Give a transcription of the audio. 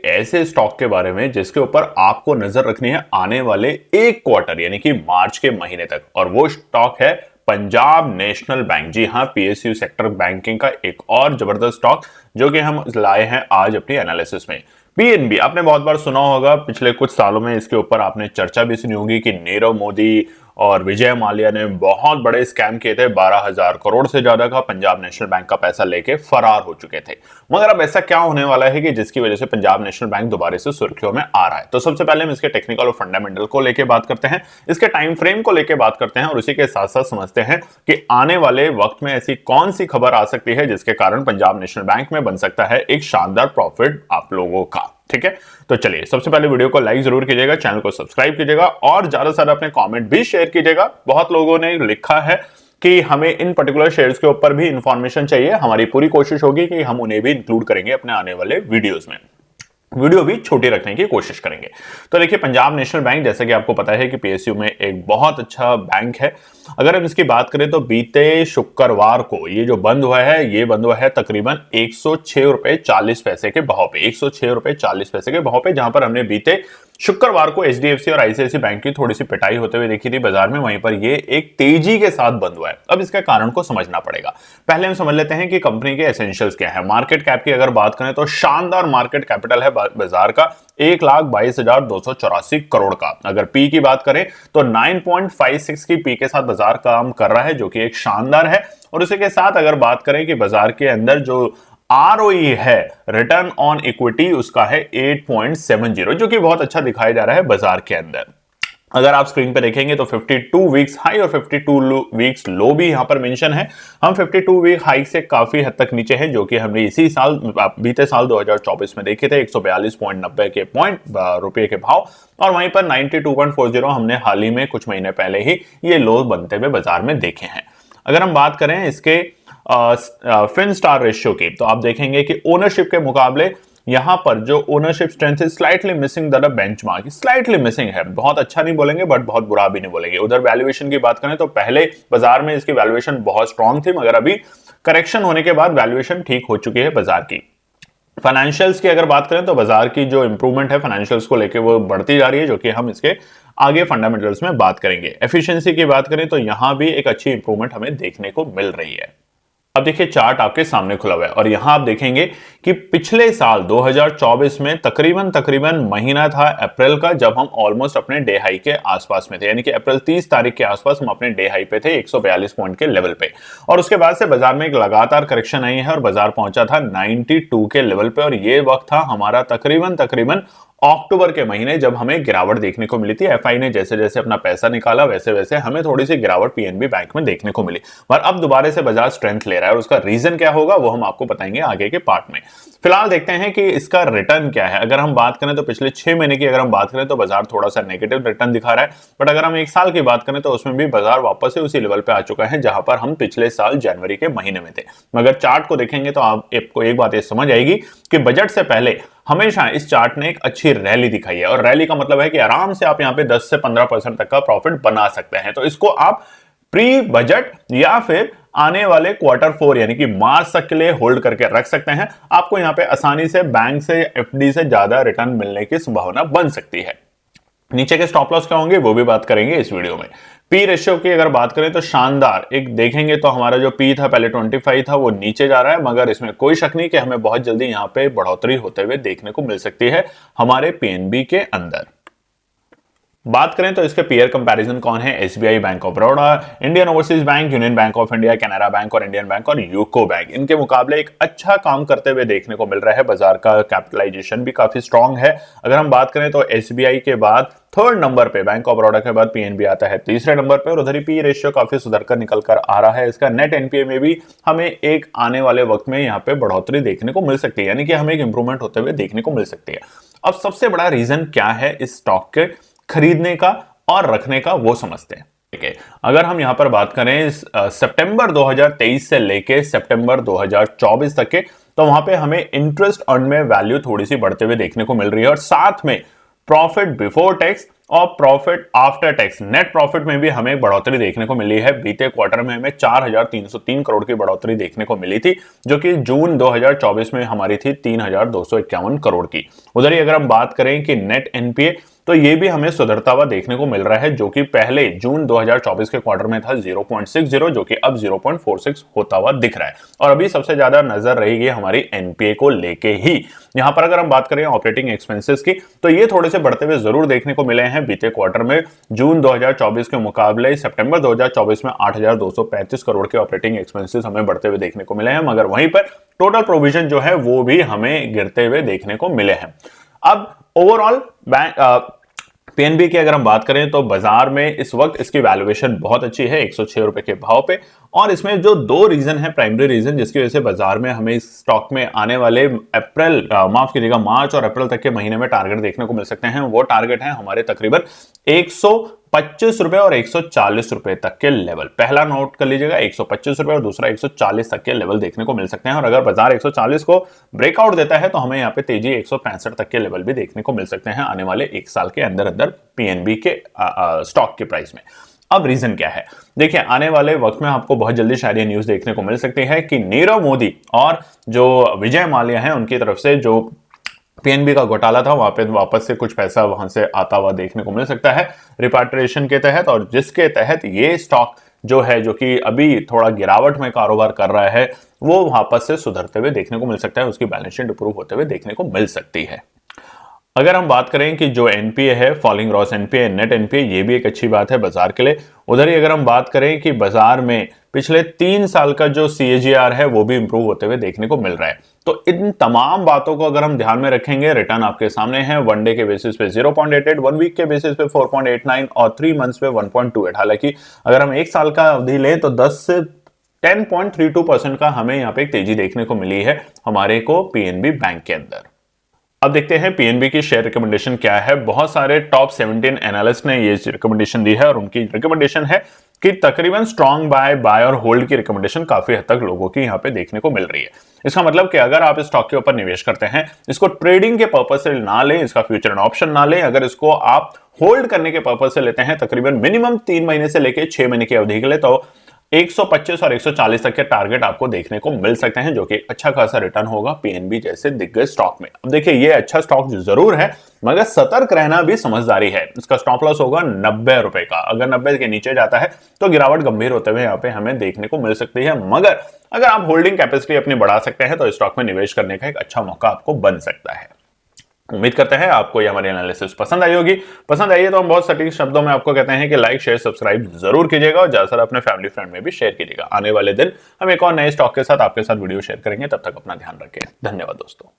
ऐसे स्टॉक के बारे में जिसके ऊपर आपको नजर रखनी है आने वाले एक क्वार्टर यानी कि मार्च के महीने तक, और वो स्टॉक है पंजाब नेशनल बैंक। जी हां, पीएसयू सेक्टर बैंकिंग का एक और जबरदस्त स्टॉक जो कि हम लाए हैं आज अपनी एनालिसिस में। पीएनबी आपने बहुत बार सुना होगा, पिछले कुछ सालों में इसके ऊपर आपने चर्चा भी सुनी होगी कि नीरव मोदी और विजय माल्या ने बहुत बड़े स्कैम किए थे। 12,000 करोड़ से ज्यादा का पंजाब नेशनल बैंक का पैसा लेके फरार हो चुके थे। मगर अब ऐसा क्या होने वाला है कि जिसकी वजह से पंजाब नेशनल बैंक दोबारा से सुर्खियों में आ रहा है? तो सबसे पहले हम इसके टेक्निकल और फंडामेंटल को लेकर बात करते हैं, इसके टाइम फ्रेम को लेकर बात करते हैं और उसी के साथ साथ समझते हैं कि आने वाले वक्त में ऐसी कौन सी खबर आ सकती है जिसके कारण पंजाब नेशनल बैंक में बन सकता है एक शानदार प्रॉफिट आप लोगों का। ठीक है, तो चलिए सबसे पहले वीडियो को लाइक जरूर कीजिएगा, चैनल को सब्सक्राइब कीजिएगा और ज्यादा से ज्यादा अपने कमेंट भी शेयर कीजिएगा। बहुत लोगों ने लिखा है कि हमें इन पर्टिकुलर शेयर्स के ऊपर भी इंफॉर्मेशन चाहिए, हमारी पूरी कोशिश होगी कि हम उन्हें भी इंक्लूड करेंगे अपने आने वाले वीडियोस में। वीडियो भी छोटी रखने की कोशिश करेंगे। तो देखिए, पंजाब नेशनल बैंक जैसा कि आपको पता है कि पीएसयू में एक बहुत अच्छा बैंक है। अगर हम इसकी बात करें तो बीते शुक्रवार को ये जो बंद हुआ है, ये बंद हुआ है तकरीबन 106 रुपए 40 पैसे के भाव पे, 106 रुपए 40 पैसे के भाव पे, जहां पर हमने बीते शुक्रवार को एचडीएफसी और आईसीआईसी बैंक की थोड़ी सी पिटाई होते हुए देखी थी बाजार में, वहीं पर ये एक तेजी के साथ बंद हुआ है। अब इसका कारण को समझना पड़ेगा। पहले हम समझ लेते हैं कि कंपनी के एसेंशियल्स क्या है। मार्केट कैप की अगर बात करें तो शानदार मार्केट कैपिटल है बाजार का, 1,22,284 करोड़ का। अगर पी की बात करें तो 9.56 की पी के साथ बाजार काम कर रहा है, जो कि एक शानदार है। और उसी के साथ अगर बात करें कि बाजार के अंदर जो आरओई है, रिटर्न ऑन इक्विटी, उसका है 8.70, जो कि बहुत अच्छा दिखाया जा रहा है बाजार के अंदर। अगर आप स्क्रीन पे देखेंगे तो 52 वीक्स हाई और 52 वीक्स लो भी यहां पर मेंशन है। हम 52 वीक हाई से काफी हद तक नीचे हैं, जो कि हमने इसी साल बीते साल 2024 में देखे थे, 142.90 के रुपए के भाव, और वहीं पर 92.40 हमने हाल ही में कुछ महीने पहले ही ये लो बनते हुए बाजार में देखे हैं। अगर हम बात करें इसके फिन स्टार रेशियो की, तो आप देखेंगे कि ओनरशिप के मुकाबले यहां पर जो ओनरशिप स्ट्रेंथ है slightly missing the benchmark, slightly missing है। बहुत अच्छा नहीं बोलेंगे बट बहुत बुरा भी नहीं बोलेंगे। उधर वैल्यूएशन की बात करें तो पहले बाजार में इसकी वैल्यूएशन बहुत स्ट्रांग थी, मगर अभी करेक्शन होने के बाद वैल्यूएशन ठीक हो चुकी है बाजार की। फाइनेंशियल्स की अगर बात करें तो बाजार की जो इंप्रूवमेंट है फाइनेंशियल्स को लेकर वो बढ़ती जा रही है, जो कि हम इसके आगे फंडामेंटल्स में बात करेंगे। एफिशिएंसी की बात करें तो यहां भी एक अच्छी इंप्रूवमेंट हमें देखने को मिल रही है। अब देखिए, चार्ट आपके सामने खुला हुआ है और यहां आप देखेंगे कि पिछले साल 2024 में तकरीबन महीना था अप्रैल का, जब हम ऑलमोस्ट अपने डे हाई के आसपास में थे, यानी कि अप्रैल 30 तारीख के आसपास हम अपने डे हाई पे थे 142 पॉइंट के लेवल पे। और उसके बाद से बाजार में एक लगातार करेक्शन आई है और बाजार पहुंचा था 92 के लेवल पे, और ये वक्त था हमारा तकरीबन अक्टूबर के महीने, जब हमें गिरावट देखने को मिली थी। एफआई ने जैसे जैसे अपना पैसा निकाला वैसे वैसे हमें थोड़ी सी गिरावट पीएनबी बैंक में देखने को मिली, और अब दोबारा से बाजार स्ट्रेंथ ले रहा है और उसका रीजन क्या होगा वो हम आपको बताएंगे आगे के पार्ट में। फिलहाल देखते हैं कि इसका रिटर्न क्या है। अगर हम बात करें तो पिछले 6 महीने की अगर हम बात करें तो बाजार थोड़ा सा नेगेटिव रिटर्न दिखा रहा है, बट अगर हम एक साल की बात करें तो उसमें भी बाजार वापस से उसी लेवल पे आ चुका है जहां पर हम पिछले साल जनवरी के महीने में थे। मगर चार्ट को देखेंगे तो आपको एक बात ये समझ आएगी कि बजट से पहले हमेशा इस चार्ट ने एक अच्छी रैली दिखाई है, और रैली का मतलब है कि आराम से आप यहां पे 10 से 15% तक का प्रॉफिट बना सकते हैं। तो इसको आप प्री बजट या फिर आने वाले Q4 यानी कि मार्च तक के लिए होल्ड करके रख सकते हैं। आपको यहां पे आसानी से बैंक से एफडी से ज्यादा रिटर्न मिलने की संभावना बन सकती है। नीचे के स्टॉप लॉस क्या होंगे वो भी बात करेंगे इस वीडियो में। पी रेशियो की अगर बात करें तो शानदार एक देखेंगे तो हमारा जो पी था पहले 25 था, वो नीचे जा रहा है, मगर इसमें कोई शक नहीं कि हमें बहुत जल्दी यहां पे बढ़ोतरी होते हुए देखने को मिल सकती है हमारे पीएनबी के अंदर। बात करें तो इसके पीयर कंपैरिजन कौन है? SBI bank of Baroda, Indian overseas bank, union bank of India, Canara bank और इंडियन बैंक और यूको बैंक। इनके मुकाबले एक अच्छा काम करते हुए देखने को मिल रहा है। बाजार का कैपिटलाइजेशन भी काफी स्ट्रांग है। अगर हम बात करें तो एसबीआई के बाद थर्ड नंबर पे, बैंक ऑफ बड़ौदा के बाद पीएनबी आता है तीसरे नंबर पे, और उधर ही पी रेशियो काफी सुधर कर निकल कर आ रहा है। इसका नेट एनपीए में भी हमें एक आने वाले वक्त में यहाँ पे बढ़ोतरी देखने को मिल सकती है, यानी कि हमें एक इंप्रूवमेंट होते हुए देखने को मिल सकती है। अब सबसे बड़ा रीजन क्या है इस स्टॉक के खरीदने का और रखने का, वो समझते हैं। ठीक है, अगर हम यहां पर बात करें सितंबर 2023 से लेके सितंबर 2024 तक के, तो वहां पे हमें इंटरेस्ट अर्न में वैल्यू थोड़ी सी बढ़ते हुए देखने को मिल रही है, और साथ में प्रॉफिट बिफोर टैक्स और profit after tax net profit में भी हमें बढ़ोतरी देखने को मिली है। बीते क्वार्टर में हमें 4,303 करोड़ की बढ़ोतरी देखने को मिली थी, जो कि जून 2024 में हमारी थी 3,251 करोड़ की। उधर ही अगर हम बात करें कि नेट एनपीए, तो ये भी हमें सुधरता हुआ देखने को मिल रहा है, जो कि पहले जून 2024 के क्वार्टर में था 0.60, जो कि अब 0.46 होता हुआ दिख रहा है। और अभी सबसे ज्यादा नजर रहेगी हमारी एनपीए को लेके ही। यहां पर अगर हम बात करें ऑपरेटिंग एक्सपेंसेस की, तो ये थोड़े से बढ़ते हुए जरूर देखने को मिले हैं बीते क्वार्टर में। जून 2024 के मुकाबले सितंबर 2024 में 8,235 करोड़ के ऑपरेटिंग एक्सपेंसेस हमें बढ़ते हुए देखने को मिले हैं, मगर वहीं पर टोटल प्रोविजन जो है वो भी हमें गिरते हुए देखने को मिले हैं। अब ओवरऑल बैंक पीएनबी की अगर हम बात करें तो बाजार में इस वक्त इसकी वैल्यूएशन बहुत अच्छी है 106 रुपए के भाव पे। और इसमें जो दो रीजन है, प्राइमरी रीजन जिसकी वजह से बाजार में हमें इस स्टॉक में आने वाले माफ कीजिएगा मार्च और अप्रैल तक के महीने में टारगेट देखने को मिल सकते हैं। वो टारगेट है हमारे तकरीबन 125 रुपए और 140 रुपए तक के लेवल। पहला नोट कर लीजिएगा 125 रुपए और दूसरा 140 तक के लेवल देखने को मिल सकते हैं। और अगर बाजार 140 को ब्रेकआउट देता है तो हमें यहाँ पे तेजी 165 तक के लेवल भी देखने को मिल सकते हैं आने वाले एक साल के अंदर अंदर पीएनबी के स्टॉक के प्राइस में। अब रीजन क्या है? देखिए, आने वाले वक्त में आपको बहुत जल्दी शायद ये न्यूज देखने को मिल सकती है कि नीरव मोदी और जो विजय माल्या है उनकी तरफ से जो पीएनबी का घोटाला था वहां पे वापस से कुछ पैसा वहां से आता हुआ देखने को मिल सकता है रिपाट्रिएशन के तहत, और जिसके तहत ये स्टॉक जो है जो कि अभी थोड़ा गिरावट में कारोबार कर रहा है वो वापस से सुधरते हुए देखने को मिल सकता है, उसकी बैलेंस शीट इंप्रूव होते हुए देखने को मिल सकती है। अगर हम बात करें कि जो एनपीए है, falling gross NPA, net NPA, ये भी एक अच्छी बात है बाजार के लिए। उधर ही अगर हम बात करें कि बाजार में पिछले 3 साल का जो सीएजीआर है वो भी इंप्रूव होते हुए देखने को मिल रहा है। तो इन तमाम बातों को अगर हम ध्यान में रखेंगे, रिटर्न आपके सामने है। 1 डे के बेसिस पे 0.88, 1 वीक के बेसिस पे 4.89 और 3 मंथ्स पे 1.28। हालांकि अगर हम एक साल का अवधि लें तो 10 से 10.32% का हमें यहाँ पे एक तेजी देखने को मिली है हमारे को पीएनबी बैंक के अंदर। अब देखते हैं पीएनबी की शेयर रिकमेंडेशन क्या है। बहुत सारे टॉप 17 एनालिस्ट ने ये रिकमेंडेशन दी है और उनकी रिकमेंडेशन है कि तकरीबन स्ट्रॉन्ग बाय और होल्ड की रिकमेंडेशन काफी हद तक लोगों की यहाँ पे देखने को मिल रही है। इसका मतलब कि अगर आप इस स्टॉक के ऊपर निवेश करते हैं, इसको ट्रेडिंग के पर्पज से ना लें, इसका फ्यूचर एंड ऑप्शन ना लें, अगर इसको आप होल्ड करने के पर्पज से लेते हैं तकरीबन मिनिमम 3 महीने से लेकर 6 महीने की अवधि के लिए, तो 125 और 140 तक के टारगेट आपको देखने को मिल सकते हैं, जो कि अच्छा खासा रिटर्न होगा पीएनबी जैसे दिग्गज स्टॉक में। अब देखिए, ये अच्छा स्टॉक जरूर है मगर सतर्क रहना भी समझदारी है। इसका स्टॉप लॉस होगा 90 रुपए का। अगर 90 के नीचे जाता है तो गिरावट गंभीर होते हुए यहाँ पे हमें देखने को मिल सकती है, मगर अगर आप होल्डिंग कैपेसिटी अपनी बढ़ा सकते हैं तो स्टॉक में निवेश करने का एक अच्छा मौका आपको बन सकता है। उम्मीद करते हैं आपको ये हमारी एनालिसिस पसंद आई होगी। पसंद आई है तो हम बहुत सटीक शब्दों में आपको कहते हैं कि लाइक शेयर सब्सक्राइब जरूर कीजिएगा और ज्यादातर अपने फैमिली फ्रेंड में भी शेयर कीजिएगा। आने वाले दिन हम एक और नए स्टॉक के साथ आपके साथ वीडियो शेयर करेंगे। तब तक अपना ध्यान रखें। धन्यवाद दोस्तों।